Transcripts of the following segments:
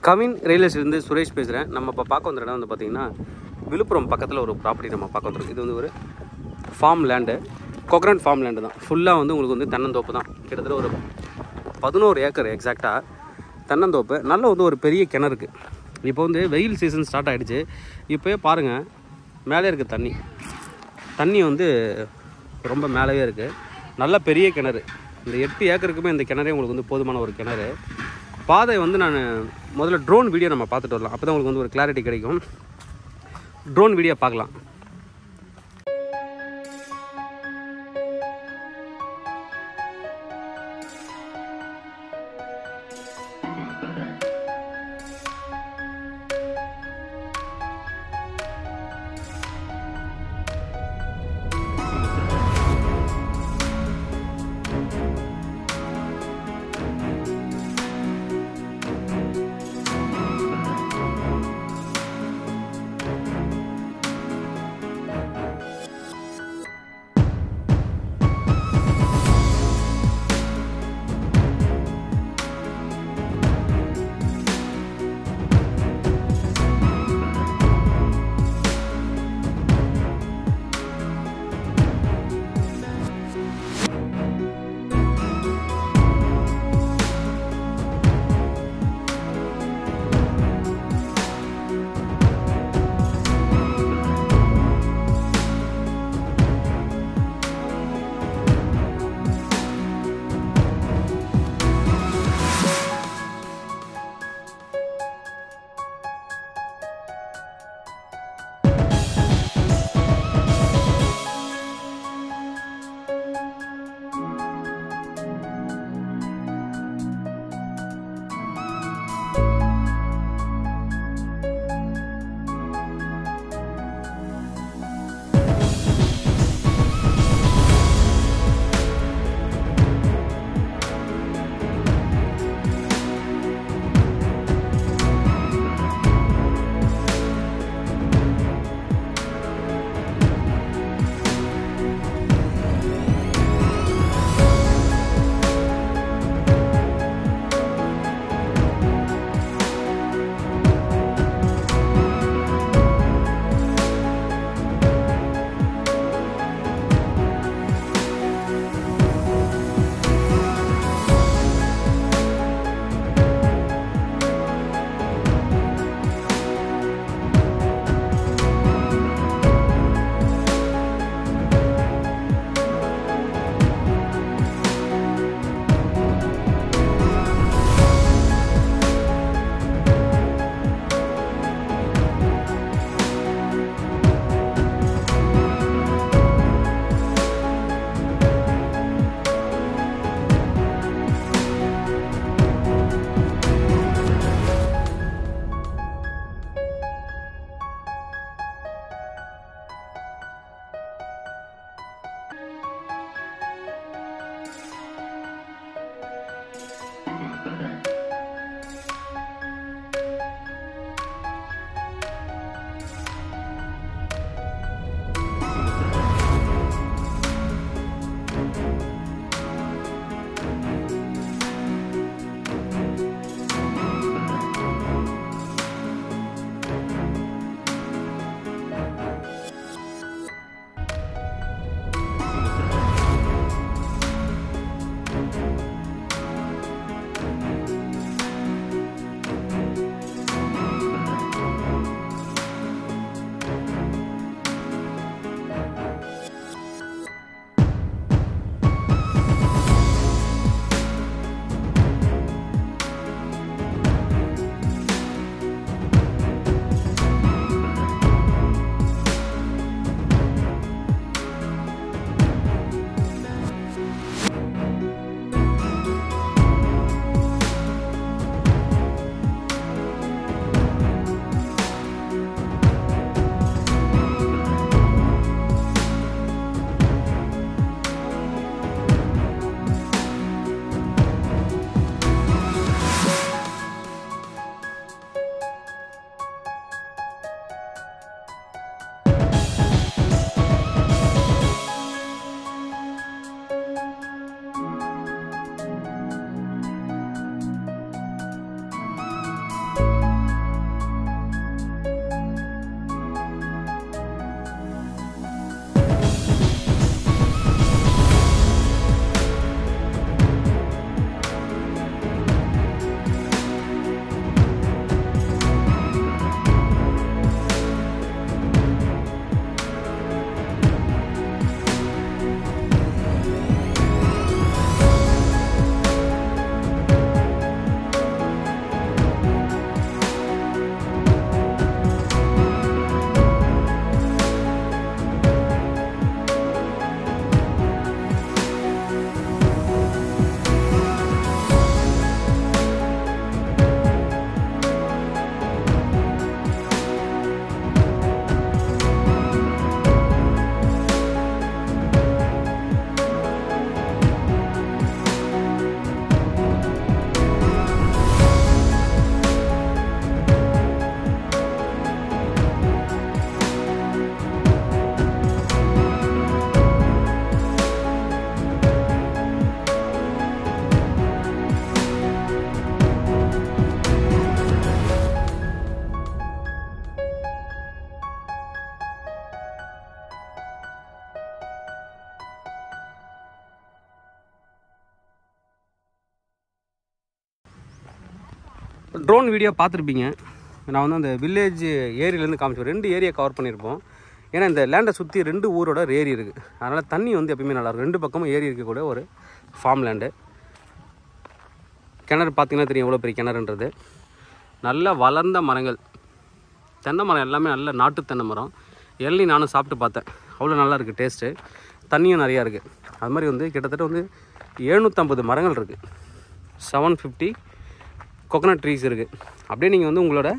Kavin real எஸ்டேட்லேருந்து Suresh பேசுகிறேன். நம்ம இப்போ பார்க்க வந்த இடம் வந்து பார்த்திங்கன்னா விழுப்புரம் பக்கத்தில் ஒரு ப்ராப்பர்ட்டி நம்ம பார்க்க வந்துருக்கோம். இது வந்து ஒரு form land, coconut form land தான். ஃபுல்லாக வந்து உங்களுக்கு வந்து தென்னந்தோப்பு தான். கிட்டத்தட்ட ஒரு 11 ஏக்கர் எக்ஸாக்டாக தென்னந்தோப்பு. நல்ல வந்து ஒரு பெரிய கிணறு இருக்குது. இப்போ வந்து வெயில் சீசன் ஸ்டார்ட் ஆகிடுச்சு. இப்போயே பாருங்கள், மேலே இருக்குது தண்ணி வந்து ரொம்ப மேலேயே இருக்குது. நல்ல பெரிய கிணறு. இந்த 8 ஏக்கருக்குமே இந்த கிணறே உங்களுக்கு வந்து போதுமான ஒரு கிணறு. பாதை வந்து நான் முதல்ல ட்ரோன் வீடியோ நம்ம பார்த்துட்டு வரலாம். அப்போ தான் உங்களுக்கு வந்து ஒரு கிளாரிட்டி கிடைக்கும். ட்ரோன் வீடியோ பார்க்கலாம். ட்ரோன் வீடியோ பார்த்துருப்பீங்க. நான் வந்து அந்த வில்லேஜ் ஏரியிலேருந்து காமிச்சோம். 2 ஏரியா கவர் பண்ணியிருப்போம். ஏன்னா இந்த லேண்டை சுற்றி 2 ஊரோட ஏரி இருக்குது. அதனால் தண்ணி வந்து எப்பயுமே நல்லாயிருக்கும். 2 பக்கமும் ஏரி இருக்கக்கூடிய ஒரு ஃபார்ம் லேண்டு. கிணறு பார்த்தீங்கன்னா தெரியும் எவ்வளோ பெரிய கிணறுன்றது. நல்ல வளர்ந்த மரங்கள், தென்னை மரம் எல்லாமே நல்ல நாட்டு தென்னை மரம். எள்ளி நானும் சாப்பிட்டு பார்த்தேன், அவ்வளோ நல்லா இருக்குது டேஸ்ட்டு. தண்ணியும் நிறையா இருக்குது. அது மாதிரி வந்து கிட்டத்தட்ட வந்து 750 மரங்கள் இருக்குது. 750 கோகனட் ட்ரீஸ் இருக்குது. அப்படியே நீங்கள் வந்து உங்களோட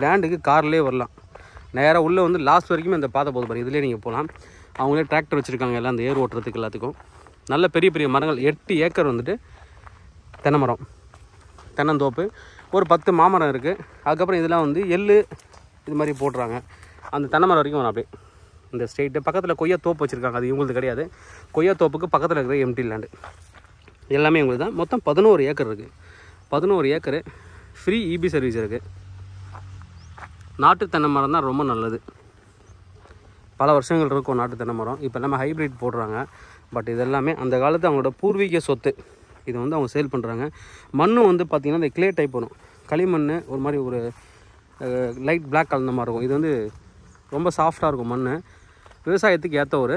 லேண்டுக்கு கார்லேயே வரலாம். நேராக உள்ளே வந்து லாஸ்ட் வரைக்கும் இந்த பாதை போது பாருங்கள். இதிலே நீங்கள் போகலாம். அவங்களே டிராக்டர் வச்சுருக்காங்க எல்லாம் அந்த ஏர் ஓட்டுறதுக்கு எல்லாத்துக்கும். நல்ல பெரிய பெரிய மரங்கள், 8 ஏக்கர் வந்துட்டு தென்னை மரம், தென்னந்தோப்பு, ஒரு 10 மாமரம் இருக்குது. அதுக்கப்புறம் இதெல்லாம் வந்து எள்ளு இது மாதிரி போடுறாங்க. அந்த தென்னை மரம் வரைக்கும் வரும். அப்படியே இந்த ஸ்ட்ரெயிட்டு பக்கத்தில் கொய்யா தோப்பு வச்சுருக்காங்க. அது இவங்களுக்கு கிடையாது. கொய்யா தோப்புக்கு பக்கத்தில் இருக்கிற எம்டி லேண்டு எல்லாமே இவங்களுக்கு தான். மொத்தம் 11 ஏக்கர் இருக்குது. 11 ஏக்கரு ஃப்ரீ இபி சர்வீஸ் இருக்குது. நாட்டு தென்னை மரம் தான் ரொம்ப நல்லது. பல வருஷங்கள் இருக்கும் நாட்டு தென்னை மரம். இப்போ எல்லாமே ஹைப்ரிட் போடுறாங்க. பட் இதெல்லாமே அந்த காலத்து அவங்களோட பூர்வீக சொத்து. இது வந்து அவங்க சேல் பண்ணுறாங்க. மண்ணும் வந்து பார்த்திங்கன்னா இந்த கிளே டைப் வரும். களிமண் ஒரு மாதிரி ஒரு லைட் பிளாக் கலந்த மாதிரி இருக்கும். இது வந்து ரொம்ப சாஃப்டாக இருக்கும் மண். விவசாயத்துக்கு ஏற்ற ஒரு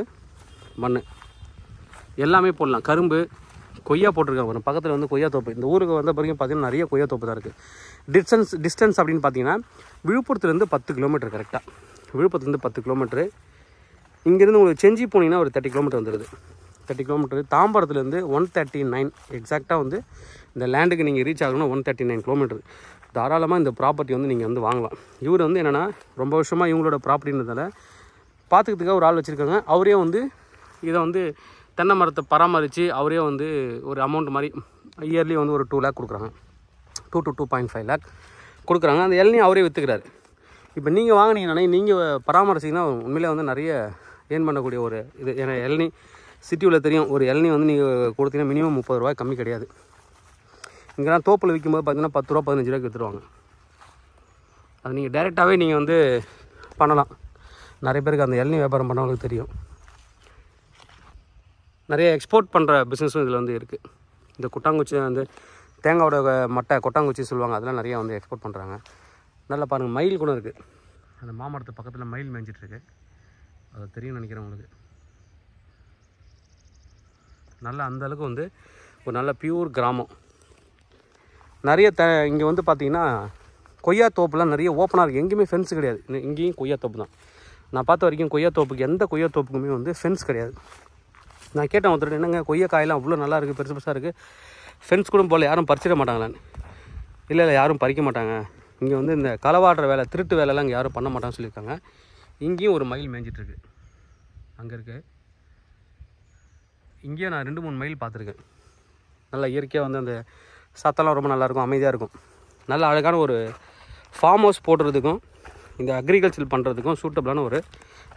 மண். எல்லாமே போடலாம். கரும்பு, கொய்யா போட்டிருக்காங்க. ஒரு பக்கத்தில் வந்து கொய்யா தோப்பு. இந்த ஊருக்கு வந்த பிறகு பார்த்திங்கன்னா நிறைய கொய்யா தோப்பு தான் இருக்குது. டிஸ்டன்ஸ் அப்படின்னு பார்த்தீங்கன்னா விழுப்புரத்துலேருந்து 10 கிலோமீட்டர் கரெக்டாக. விழுப்புரத்துலேருந்து 10 கிலோமீட்ரு. இங்கேருந்து உங்களுக்கு செஞ்சி போனீங்கன்னா ஒரு 30 கிலோமீட்டர் வந்துடுது. 30 கிலோமீட்டர். தாம்பரத்துலேருந்து 139 எக்ஸாக்டாக வந்து இந்த லேண்டுக்கு நீங்கள் ரீச் ஆகணும்னா 139 கிலோமீட்டர். தாராளமாக இந்த ப்ராப்பர்ட்டி வந்து நீங்கள் வந்து வாங்கலாம். இவர் வந்து என்னென்னா ரொம்ப வருஷமாக இவங்களோட ப்ராப்பர்ட்டின்றதால பார்த்துக்கிறதுக்காக ஒரு ஆள் வச்சுருக்காங்க. அவரே வந்து இதை வந்து தென்னை மரத்தை பராமரித்து அவரே வந்து ஒரு அமௌண்ட் மாதிரி இயர்லி வந்து ஒரு 2 லேக் கொடுக்குறாங்க. 2 to 2.5 லேக் கொடுக்குறாங்க. அந்த இளநியை அவரே விற்றுக்கிறாரு. இப்போ நீங்கள் வாங்கினீங்கன்னா நீங்கள் பராமரிச்சிங்கன்னா உண்மையிலே வந்து நிறைய ஏர்ன் பண்ணக்கூடிய ஒரு இது. ஏன்னா இளநி சிட்டியில் தெரியும். ஒரு இளநி வந்து நீங்கள் கொடுத்தீங்கன்னா மினிமம் 30 ரூபாய் கம்மி கிடையாது. இங்கெல்லாம் தோப்பில் விற்கும்போது பார்த்தீங்கன்னா 10 ரூபா 15 ரூபாய்க்கு விற்றுருவாங்க. அது நீங்கள் டைரெக்டாகவே நீங்கள் வந்து பண்ணலாம். நிறைய பேருக்கு அந்த இளநி வியாபாரம் பண்ணவங்களுக்கு தெரியும். நிறைய எக்ஸ்போர்ட் பண்ணுற பிஸ்னஸும் இதில் வந்து இருக்குது. இந்த கொட்டாங்குச்சி வந்து தேங்காயோட மட்டை கொட்டாங்குச்சி சொல்லுவாங்க. அதெல்லாம் நிறையா வந்து எக்ஸ்போர்ட் பண்ணுறாங்க. நல்லா பாருங்கள், மயில் கூட இருக்குது. அந்த மாமரத்து பக்கத்தில் மயில் மேய்ஞ்சிட்ருக்கு. அது தெரியும்னு நினைக்கிறேன் உங்களுக்கு. நல்லா அந்தளவுக்கு வந்து ஒரு நல்ல பியூர் கிராமம். நிறைய இங்கே வந்து பார்த்திங்கன்னா கொய்யா தோப்புலாம் நிறைய ஓப்பனாக இருக்குது. எங்கேயுமே ஃபென்ஸ் கிடையாது. இங்கேயும் கொய்யா தோப்பு தான். நான் பார்த்த வரைக்கும் கொய்யா தோப்புக்கு எந்த கொய்யா தோப்புக்குமே வந்து ஃபென்ஸ் கிடையாது. நான் கேட்டேன் ஒருத்தர், என்னங்க கொய்யா காயெல்லாம் அவ்வளோ நல்லா இருக்குது, பெருசு பெருசாக இருக்குது, ஃபென்ஸ் கூட போல் யாரும் பறிச்சிட மாட்டாங்களான்னு. இல்லை யாரும் பறிக்க மாட்டாங்க. இங்கே வந்து இந்த களவாடுற வேலை, திருட்டு வேலைலாம் இங்கே யாரும் பண்ண மாட்டாங்கன்னு சொல்லியிருக்காங்க. இங்கேயும் ஒரு மயில் மேய்ஞ்சிட்ருக்கு. அங்கே இருக்குது. இங்கேயும் நான் 2-3 மயில் பார்த்துருக்கேன். நல்லா இயற்கையாக வந்து அந்த சத்தெல்லாம் ரொம்ப நல்லாயிருக்கும், அமைதியாக இருக்கும். நல்ல அழகான ஒரு ஃபார்ம் ஹவுஸ் போடுறதுக்கும் இந்த அக்ரிகல்ச்சர் பண்ணுறதுக்கும் சூட்டபிளான ஒரு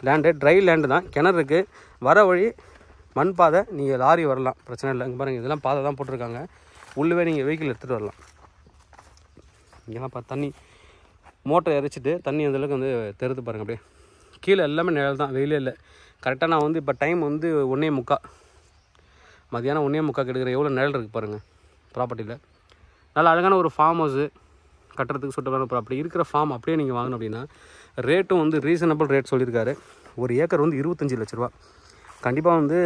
லேண்டு. ட்ரை லேண்டு தான். கிணறு இருக்குது. வர வழி மண் பாதை. நீங்கள் லாரி வரலாம், பிரச்சனை இல்லை. இங்கே பாருங்கள், இதெல்லாம் பாதை தான் போட்டிருக்காங்க. உள்ளவே நீங்கள் வெஹிக்கிள் எடுத்துகிட்டு வரலாம். இங்கெல்லாம் தண்ணி மோட்டரை இறைச்சிட்டு தண்ணி அந்தளவுக்கு வந்து தெருத்து பாருங்கள். அப்படியே கீழே எல்லாமே நிழல் தான், வெயிலே இல்லை. கரெக்டாக நான் வந்து இப்போ டைம் வந்து 1:45 மதியானம் 1:45 எடுக்கிற எவ்வளோ நிழல் இருக்குது பாருங்கள் ப்ராப்பர்ட்டியில். நல்ல அழகான ஒரு ஃபார்ம் ஹவுஸு கட்டுறதுக்கு சுட்டமான ப்ராப்பர்ட்டி. இருக்கிற ஃபார்ம் அப்படியே நீங்கள் வாங்கணும் அப்படின்னா ரேட்டும் வந்து ரீசனபிள் ரேட் சொல்லியிருக்காரு. ஒரு ஏக்கர் வந்து 25 லட்ச ரூபா. கண்டிப்பாக வந்து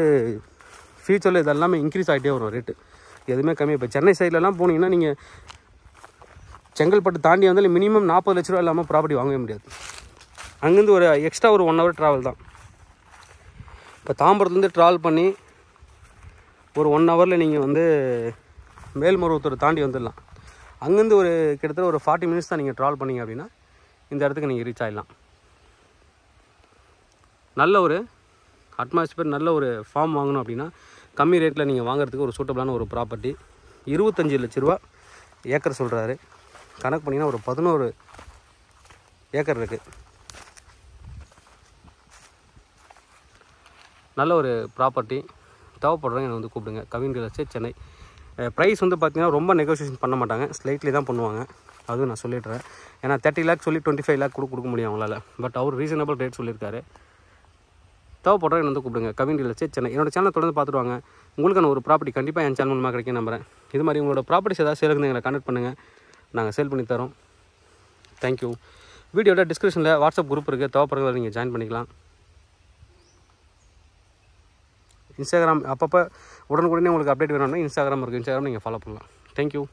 ஃப்யூச்சரில் இதெல்லாமே இன்க்ரீஸ் ஆகிட்டே வரும் ரேட்டு. எதுவுமே கம்மி. இப்போ சென்னை சைட்லலாம் போனீங்கன்னா நீங்கள் செங்கல்பட்டு தாண்டி வந்தாலும் மினிமம் 40 லட்ச ரூபா இல்லாமல் ப்ராப்பர்ட்டி வாங்கவே முடியாது. அங்கேருந்து ஒரு எக்ஸ்ட்ரா ஒரு 1 ஹவர் ட்ராவல் தான். இப்போ தாம்பரத்துலேருந்து ட்ராவல் பண்ணி ஒரு 1 ஹவரில் நீங்கள் வந்து மேல்மருவத்தூர் தாண்டி வந்துடலாம். அங்கேருந்து ஒரு கிட்டத்தட்ட ஒரு 40 மினிட்ஸ் தான் நீங்கள் ட்ராவல் பண்ணிங்க அப்படின்னா இந்த இடத்துக்கு நீங்கள் ரீச் ஆகிடலாம். நல்ல ஒரு அட்மாஸ்பியர், நல்ல ஒரு ஃபார்ம் வாங்கணும் அப்படின்னா கம்மி ரேட்டில் நீங்கள் வாங்குறதுக்கு ஒரு சூட்டபிளான ஒரு ப்ராப்பர்ட்டி. 25 லட்ச ரூபா ஏக்கர் சொல்கிறாரு. கணக்கு பண்ணிங்கன்னா ஒரு 11 ஏக்கர் இருக்குது. நல்ல ஒரு ப்ராப்பர்ட்டி. தேவைப்படுறவங்க என்னை வந்து கூப்பிடுங்க. Kavin real estate, Chennai. Price வந்து பார்த்திங்கன்னா ரொம்ப நெகோசியேஷன் பண்ண மாட்டாங்க, ஸ்லைட்லி தான் பண்ணுவாங்க. அதுவும் நான் சொல்லிடுறேன். ஏன்னா 30 லேக் சொல்லி 25 லேக் கொடுக்க முடியும் அவங்களால. பட் அவர் ரீசனபிள் ரேட் சொல்லியிருக்காரு. தேவைப்படுறவங்க வந்து கூப்பிடுங்க. Kavin real estate, Chennai. என்னோட சேனல் தொடர்ந்து பார்த்துருவாங்க. உங்களுக்கான ஒரு ப்ராப்பர்ட்டி கண்டிப்பாக என் சேனல் மூலமாக கிடைக்கும் நம்புறேன். இது மாதிரி உங்களோட ப்ராப்பர்ட்டிஸ் ஏதாவது சேலுக்கு எங்களை கான்டெக்ட் பண்ணுங்கள். நாங்கள் சேல் பண்ணி தரோம். தேங்க்யூ. வீடியோட டிஸ்கிரிப்ஷனில் வாட்ஸ்அப் குரூப் இருக்குது, தேவைப்படுறவங்க நீங்கள் ஜாயின் பண்ணிக்கலாம். இன்ஸ்டாகிராம் அப்பப்போ உடனுக்குடனே உங்களுக்கு அப்டேட் வேணும்னா இன்ஸ்டாகிராம் இருக்குது, இன்ஸ்டாகிராம் நீங்கள் ஃபாலோ பண்ணலாம். தேங்க்யூ.